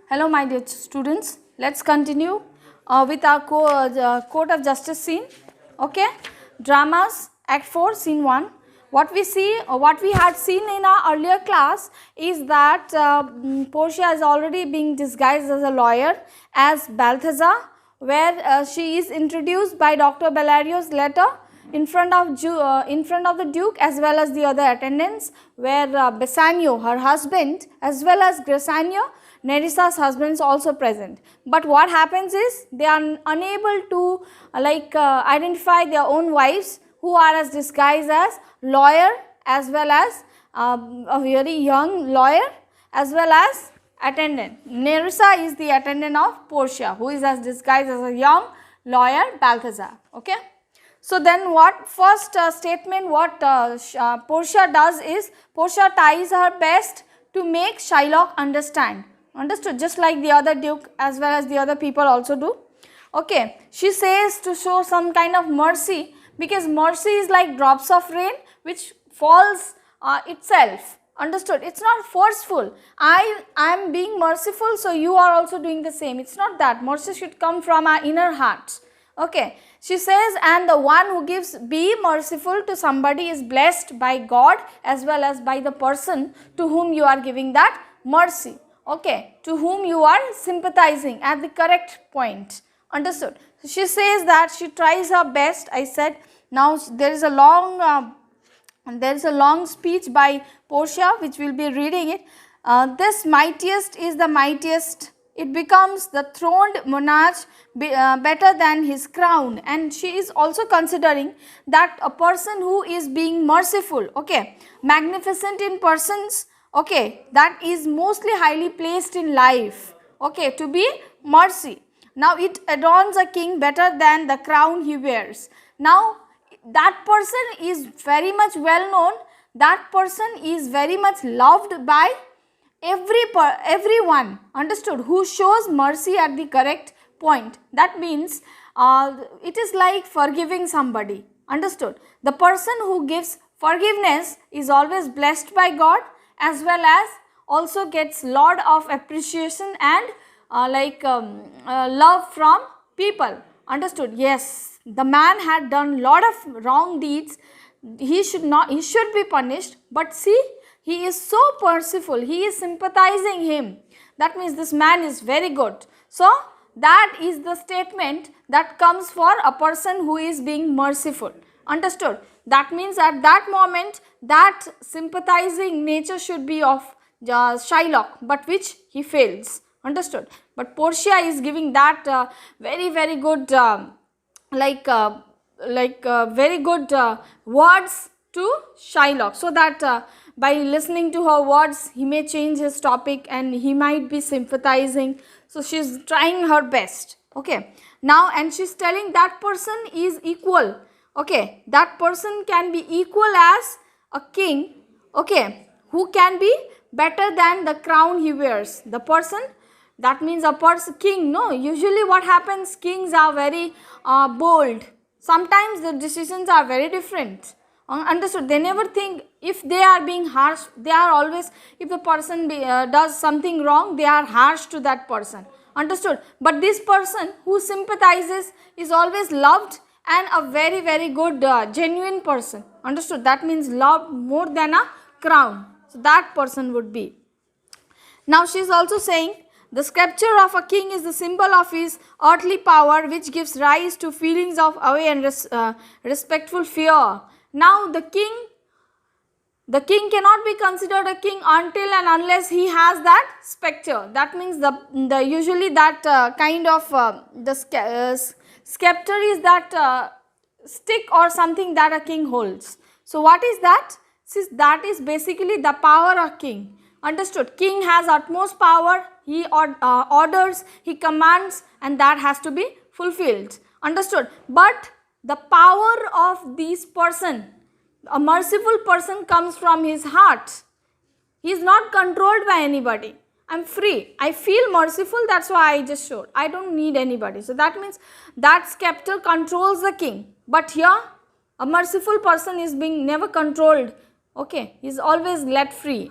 Hello my dear students, let's continue with our court of justice scene. Okay, dramas act 4 scene 1. What we had seen in our earlier class is that Portia is already being disguised as a lawyer as Balthazar, where she is introduced by Dr. Bellario's letter in front of the Duke as well as the other attendants, where Bassanio, her husband, as well as Grisanio, Nerissa's husband, is also present. But what happens is they are unable to identify their own wives, who are as disguised as lawyer as well as a very young lawyer as well as attendant. Nerissa is the attendant of Portia, who is as disguised as a young lawyer Balthazar. Okay. So then what first statement what Portia does is Portia tries her best to make Shylock understand. Understood? Just like the other Duke as well as the other people also do. Okay. She says to show some kind of mercy, because mercy is like drops of rain which falls itself. Understood? It's not forceful. I am being merciful, so you are also doing the same. It's not that. Mercy should come from our inner hearts. Okay. She says, and the one who gives, be merciful to somebody is blessed by God as well as by the person to whom you are giving that mercy. Okay. To whom you are sympathizing at the correct point. Understood? So she says that she tries her best. I said, now there is a long speech by Portia which we will be reading it. This mightiest is the mightiest. It becomes the throned monarch better than his crown. And she is also considering that a person who is being merciful, okay, magnificent in persons, okay, that is mostly highly placed in life, okay, to be mercy. Now it adorns a king better than the crown he wears. Now that person is very much well known, that person is very much loved by everyone, understood, who shows mercy at the correct point. That means it is like forgiving somebody, understood. The person who gives forgiveness is always blessed by God as well as also gets lot of appreciation and love from people, understood. Yes, the man had done lot of wrong deeds, he should be punished, but see, he is so merciful, he is sympathizing him. That means this man is very good. So that is the statement that comes for a person who is being merciful, understood. That means at that moment that sympathizing nature should be of Shylock, but which he fails, understood. But Portia is giving that very good very good words to Shylock, so that by listening to her words he may change his topic and he might be sympathizing. So she is trying her best. Okay. Now, and she is telling that person is equal. Okay. That person can be equal as a king. Okay. Who can be better than the crown he wears. The person, that means a king. No, usually what happens, kings are very bold. Sometimes the decisions are very different. Understood? They never think, if they are being harsh, they are always, if the person does something wrong, they are harsh to that person. Understood? But this person who sympathizes is always loved and a very good genuine person. Understood? That means love more than a crown. So that person would be. Now she is also saying, the scepter of a king is the symbol of his earthly power, which gives rise to feelings of awe and respectful fear. Now the king cannot be considered a king until and unless he has that scepter. That means the usually that kind of scepter is that stick or something that a king holds. So what is that? Since that is basically the power of king. Understood? King has utmost power, he orders, he commands, and that has to be fulfilled. Understood? But the power of this person, a merciful person, comes from his heart. He is not controlled by anybody. I am free. I feel merciful, that's why I just showed. I don't need anybody. So that means that scepter controls the king. But here, a merciful person is being never controlled. Okay, he is always let free.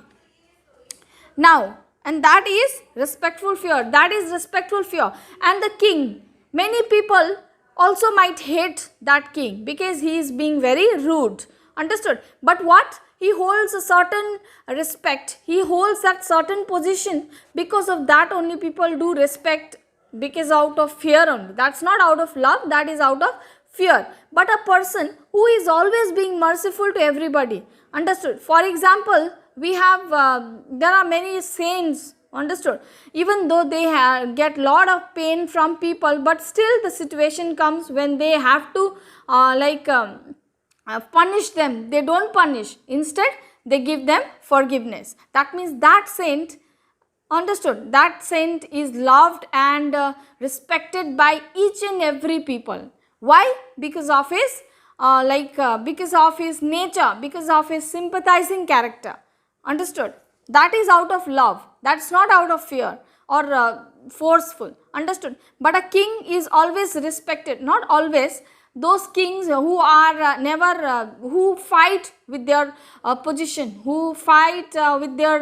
Now, and that is respectful fear. That is respectful fear. And the king, many people also might hate that king because he is being very rude. Understood? But what? He holds a certain respect. He holds that certain position. Because of that only people do respect, because out of fear only. That's not out of love, that is out of fear. But a person who is always being merciful to everybody. Understood? For example, we have, there are many saints. Understood? Even though they get lot of pain from people, but still the situation comes when they have to punish them. They don't punish. Instead, they give them forgiveness. That means that saint, understood, that saint is loved and respected by each and every people. Why? Because of his because of his nature, because of his sympathizing character. Understood? That is out of love. That's not out of fear or forceful. Understood? But a king is always respected. Not always. Those kings who are who fight with their position, who fight with their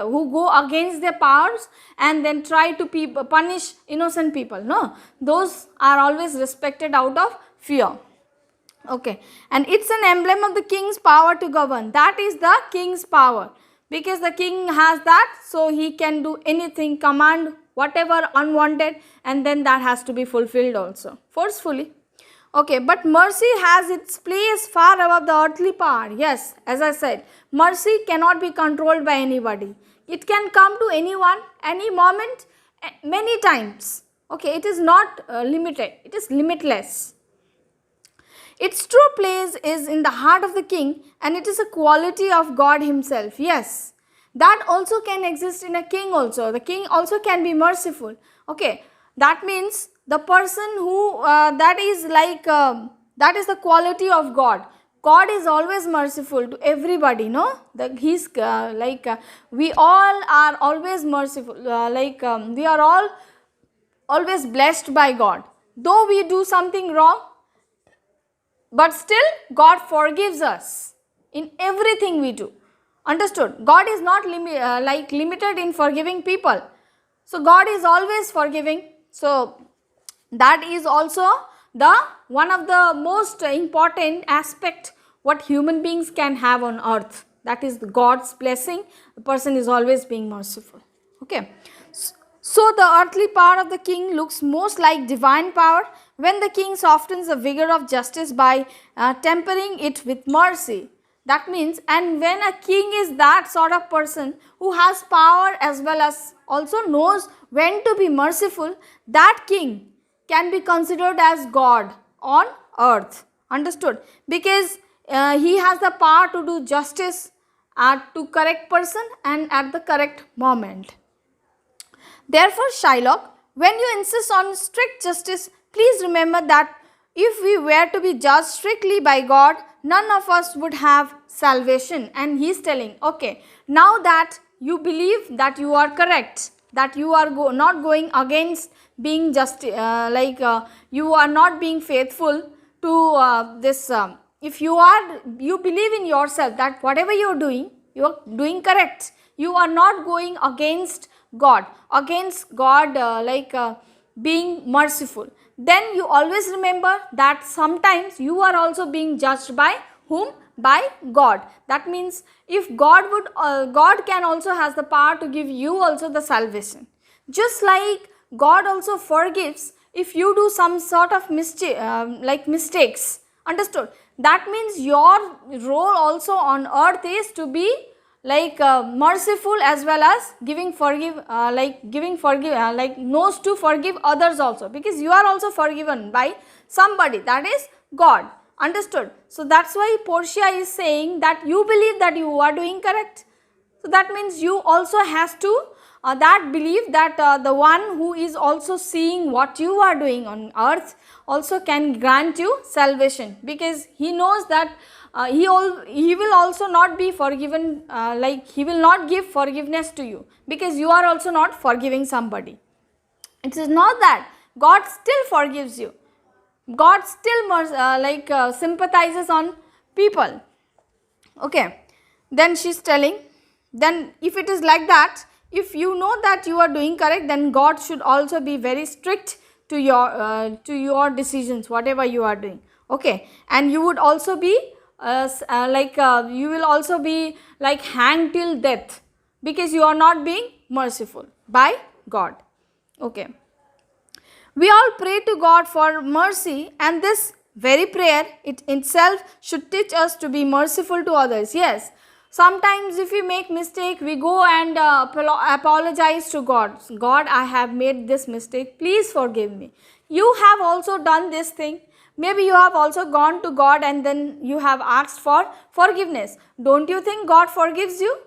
who go against their powers and then try to punish innocent people. No, those are always respected out of fear. Okay, and it's an emblem of the king's power to govern. That is the king's power, because the king has that, so he can do anything, command whatever unwanted, and then that has to be fulfilled also forcefully. Okay, but mercy has its place far above the earthly power. Yes, as I said, mercy cannot be controlled by anybody. It can come to anyone, any moment, many times. Okay, it is not limited. It is limitless. Its true place is in the heart of the king, and it is a quality of God himself. Yes, that also can exist in a king also. The king also can be merciful. Okay, that means the person who that is the quality of God. God is always merciful to everybody, no? He's we all are always merciful, we are all always blessed by God. Though we do something wrong, but still God forgives us in everything we do. Understood? God is not limited in forgiving people. So God is always forgiving. So that is also the one of the most important aspect what human beings can have on earth. That is God's blessing. The person is always being merciful. Okay. So the earthly power of the king looks most like divine power when the king softens the vigor of justice by tempering it with mercy. That means, and when a king is that sort of person who has power as well as also knows when to be merciful, that king can be considered as God on earth. Understood? Because he has the power to do justice to correct person and at the correct moment. Therefore, Shylock, when you insist on strict justice, please remember that if we were to be judged strictly by God, none of us would have salvation. And he is telling, okay, now that you believe that you are correct, that you are not going against being just you are not being faithful to this. If you believe in yourself that whatever you are doing correct. You are not going against God, being merciful. Then you always remember that sometimes you are also being judged by whom? By God. That means if God would, God can also has the power to give you also the salvation. Just like God also forgives if you do some sort of mistakes. Understood? That means your role also on earth is to be merciful as well as knows to forgive others also, because you are also forgiven by somebody, that is God. Understood? So that's why Portia is saying that you believe that you are doing correct. So that means you also has to that believe that the one who is also seeing what you are doing on earth also can grant you salvation, because he knows that he will also not be forgiven, he will not give forgiveness to you because you are also not forgiving somebody. It is not that. God still forgives you. God still sympathizes on people. Okay. Then she is telling, then if it is like that, if you know that you are doing correct, then God should also be very strict to your decisions, whatever you are doing. Okay, and you would also be you will also be like hanged till death, because you are not being merciful by God. Okay, we all pray to God for mercy, and this very prayer it itself should teach us to be merciful to others. Yes, sometimes if we make mistake, we go and apologize to God. God, I have made this mistake, please forgive me. You have also done this thing. Maybe you have also gone to God and then you have asked for forgiveness. Don't you think God forgives you?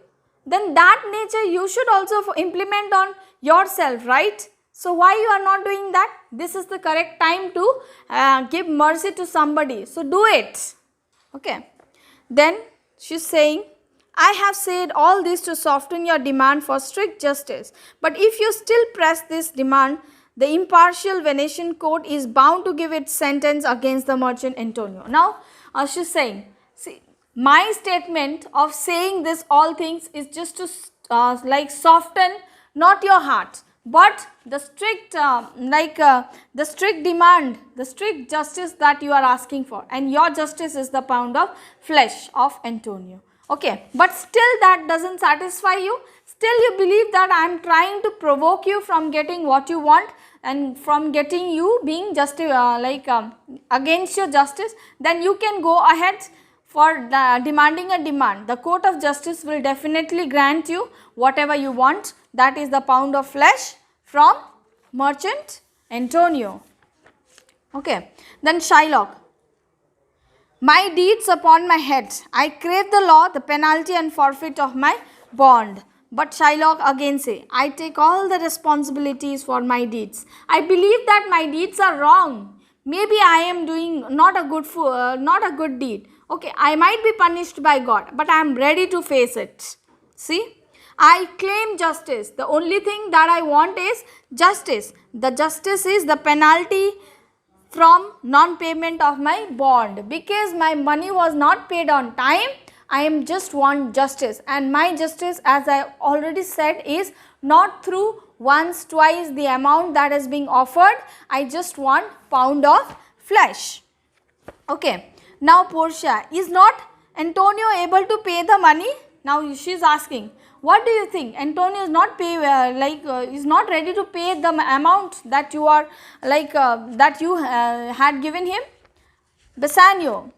Then that nature you should also implement on yourself, right? So why you are not doing that? This is the correct time to give mercy to somebody. So do it. Okay. Then she is saying, I have said all this to soften your demand for strict justice. But if you still press this demand, the impartial Venetian court is bound to give its sentence against the merchant Antonio. Now she is saying, see, my statement of saying this all things is just to like soften not your heart, but the strict the strict demand, the strict justice that you are asking for, and your justice is the pound of flesh of Antonio. Okay, but still that doesn't satisfy you. Still you believe that I am trying to provoke you from getting what you want and from getting you being just against your justice. Then you can go ahead for demanding a demand. The court of justice will definitely grant you whatever you want, that is the pound of flesh from merchant Antonio. Okay, then Shylock. My deeds upon my head, I crave the law, the penalty and forfeit of my bond. But Shylock again say, I take all the responsibilities for my deeds. I believe that my deeds are wrong. Maybe I am doing not a good deed. Okay, I might be punished by God, but I am ready to face it. See, I claim justice. The only thing that I want is justice. The justice is the penalty from non-payment of my bond, because my money was not paid on time. I am just want justice, and my justice, as I already said, is not through once, twice the amount that is being offered. I just want pound of flesh. Okay, now Portia, is not Antonio able to pay the money? Now she is asking, what do you think? Antonio is not is not ready to pay the amount that you are that you had given him? Bassanio.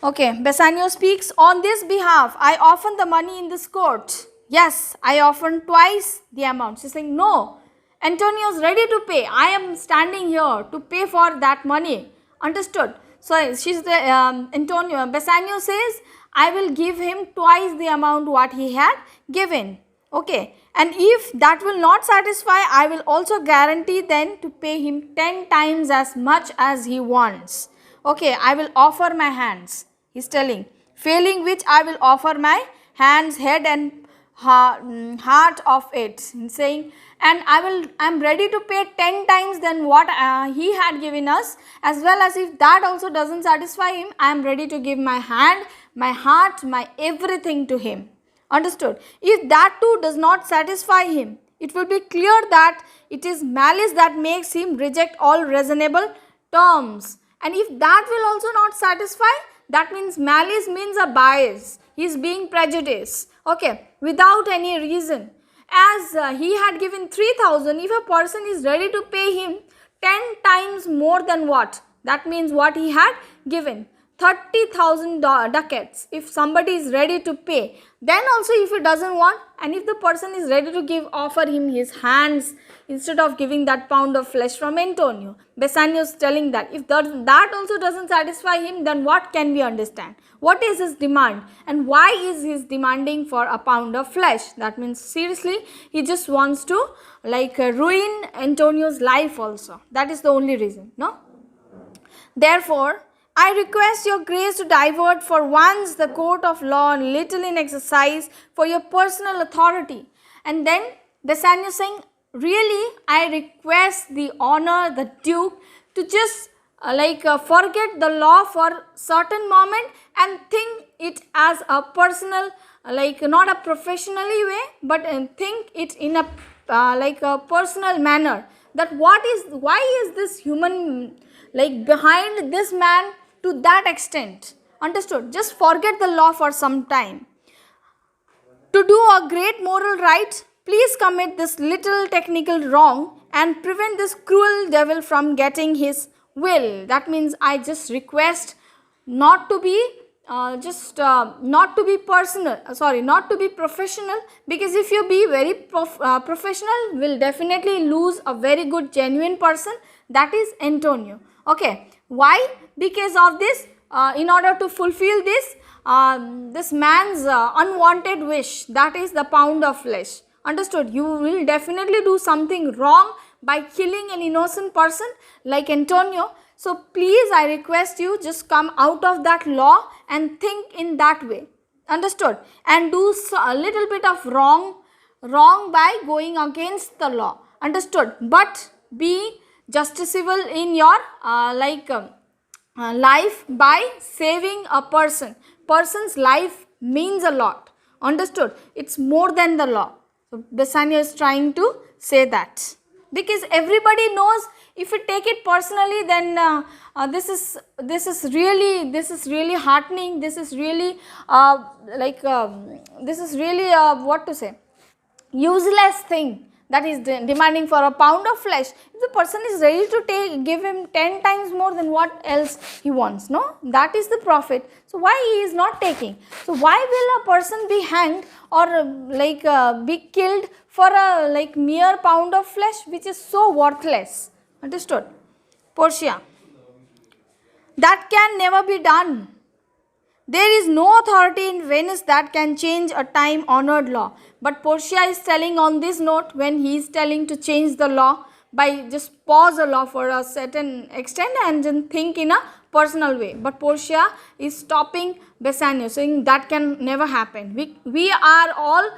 Okay, Bassanio speaks, on this behalf I offer the money in this court. Yes, I offer twice the amount. She is saying, no, Antonio is ready to pay. I am standing here to pay for that money. Understood? So she's the Bassanio says, I will give him twice the amount what he had given. Okay, and if that will not satisfy, I will also guarantee then to pay him 10 times as much as he wants. Okay, I will offer my hands, he is telling, failing which I will offer my hands, head and heart of it. He is saying, and I am ready to pay 10 times than what he had given us, as well as if that also doesn't satisfy him, I am ready to give my hand, my heart, my everything to him. Understood? If that too does not satisfy him, it will be clear that it is malice that makes him reject all reasonable terms. And if that will also not satisfy, that means malice means a bias. He is being prejudiced. Okay, without any reason. As he had given 3,000, if a person is ready to pay him 10 times more than what? That means what he had given. 30,000 ducats, if somebody is ready to pay, then also if he doesn't want, and if the person is ready to offer him his hands instead of giving that pound of flesh from Antonio. Bassanio is telling that if that also doesn't satisfy him, then what can we understand? What is his demand, and why is he demanding for a pound of flesh? That means seriously he just wants to ruin Antonio's life also. That is the only reason, no? Therefore, I request your grace to divert for once the court of law and little in exercise for your personal authority. And then Bassanio saying, really, I request the honor, the duke, to just forget the law for certain moment and think it as a personal like not a professionally way, but think it in a like a personal manner, that why is this human like behind this man to that extent. Understood? Just forget the law for some time. To do a great moral right, please commit this little technical wrong and prevent this cruel devil from getting his will. That means I just request not to be not to be personal, not to be professional, because if you be very professional, will definitely lose a very good genuine person, that is Antonio. Okay, why? Because of this, in order to fulfill this this man's unwanted wish, that is the pound of flesh. Understood? You will definitely do something wrong by killing an innocent person like Antonio. So please, I request you, just come out of that law and think in that way. Understood? And do a little bit of wrong by going against the law. Understood? But be justiciable in your life by saving a person. Person's life means a lot. Understood? It's more than the law. So Bassanio is trying to say that, because everybody knows, if you take it personally, then this is really heartening. This is really this is really what to say, useless thing, that is demanding for a pound of flesh. If the person is ready to give him 10 times more than what else he wants, no, that is the profit. So why he is not taking? So why will a person be hanged or be killed for a mere pound of flesh, which is so worthless? Understood? Portia: that can never be done. There is no authority in Venice that can change a time honored law. But Portia is telling on this note, when he is telling to change the law, by just pause the law for a certain extent and then think in a personal way. But Portia is stopping Bassanio, saying that can never happen. We are all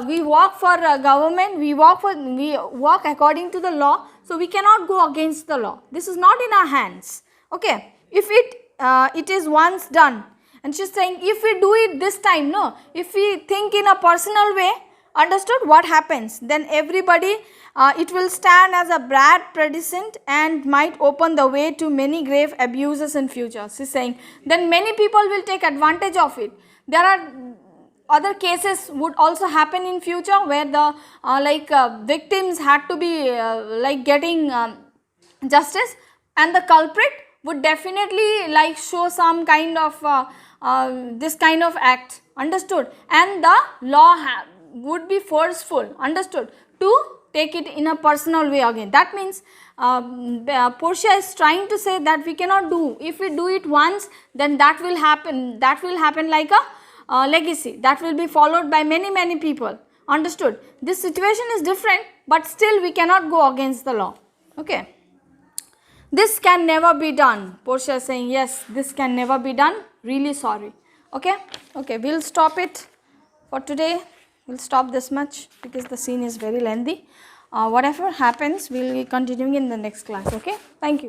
we work for government, we work according to the law, so we cannot go against the law. This is not in our hands. Okay, if it is once done, and she's saying, if we do it this time, no, if we think in a personal way, understood, what happens? Then everybody, it will stand as a bad precedent and might open the way to many grave abuses in future. She's saying, then many people will take advantage of it. There are other cases would also happen in future where the victims had to be getting justice, and the culprit would definitely show some kind of this kind of act. Understood? And the law would be forceful, understood, to take it in a personal way again. That means Portia is trying to say that we cannot do. If we do it once, then that will happen like a legacy that will be followed by many people. Understood? This situation is different, but still we cannot go against the law. Okay. This can never be done. Portia is saying, yes, this can never be done. Really sorry. Okay. Okay, we'll stop it for today. We'll stop this much because the scene is very lengthy. Whatever happens, we'll be continuing in the next class. Okay. Thank you.